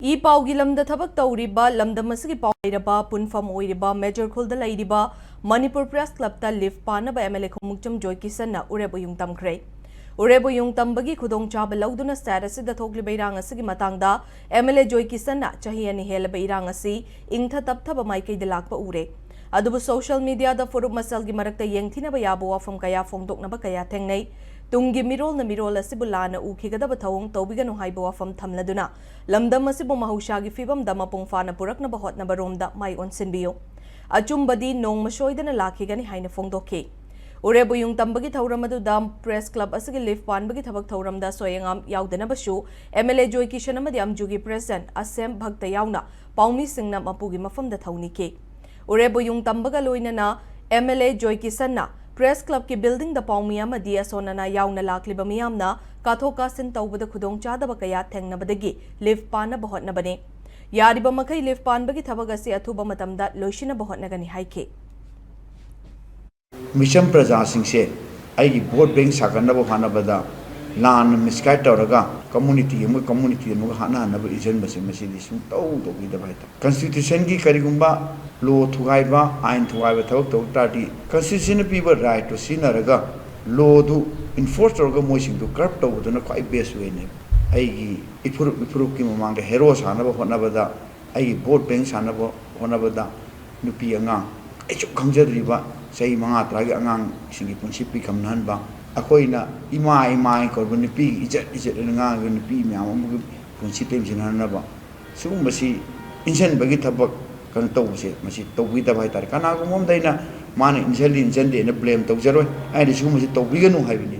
ई पाउगी lambda थबक तौरिबा लमदम असगी पाइरबा पुनफम ओइरिबा major खुलदा लैरिबा Manipur press club ता live Panba MLA खुमुकचम जॉयकिसन ना उरेबु Jung तमख्रे उरेबु युंग तंबगी खुदोंग चाबा लौदुना स्टेटस सिदा थोकलिबा इरांग असगी मतांगदा एमएलए जॉयकिसन ना चाही अनि हेलबा इरांग असि इंगथा तपथबा माइकैदा लाकपा उरे अदुबु सोशल मीडिया दा फुरुप मसलगी मरक्ता येंगथिनबा याबा वाफम कया फोंदोकनबा कया थेंगनै तुंगी मिरोल असिबु लाना उखिगदबा थवोंग तौबिगनु हाइबा वाफम थमलदुना लमदम असिबु महौशागी फिबमदा मपुंग फाना पुरकनबा होतनबा रोमदा माइ ओनसिनबियो अचुंबदी नोंगमा सोइदना लाखिगनि हाइना फोंदोखे उरेबु युंग तंबगी थौरमदुदा प्रेस क्लब असगी लिव पानबगी थबक थौरमदा सोयंगाम याउदनबसु एमएलए जॉयकिसन अमदि अमजुगी प्रेसिडेंट असेम भक्त याउना पाउमी सिंगना मपुगी मफमदा थौनिके उरेबु युंग तंबगा लोइनना एमएलए जॉयकिसन प्रेस क्लब की बिल्डिंग द पाउमी अमदि असोनना याउना लाखलिबा मियामना काथो कासिन तौबदा खुदोंग चादबा कया थेंगनबदगी लिव पानबा होतनबने यारिबा मखै लिव पानबगी थबक असि अथुबा मतमदा लोइसिनबा होतनगनि हाइखे मिशन प्रजा सिंसे आइगी वोट बैंक सागनबा हानबदा लान मिसगाइड तौरगा कम्युनिटी हानब इजनबसे मसिदि सुं तौ तौबिदबा हाइता कॉन्स्टिट्यूशन की करिगुंबा लो थुगाइबा आइन थुगाइबा थबक तौ ताटी कॉन्स्टिट्यूशन पीबा राइट तो सिनरगा लो दु इन्फोर्स तौरगा मोइसिंग दु कर्ब तौबदुना क्वाइ बेस्ट वेने आइगी इफुरुप की ममांग हेरो सानबा होनबदा आइगी वोट बैंक सानबा होनबदा नुपी अंगांग आइचु खंगजद्रिबा सही मंगा तरागी अंगांग सिंगी पुंसी पिकमनहनबा अखोइना इमा कोरब नुपी इजत नगांग नुपी म्याम पुंसी पेमसिनहनबा सुगुंबसी इंसनबगी थबक कन तौबसे मसी तौबिदबा हाइतार कनागुमोमदैना माने इंजनदे न ब्लेम तौजरोय आइदि सुगुंबसी तौबिगनु हाइबिनि।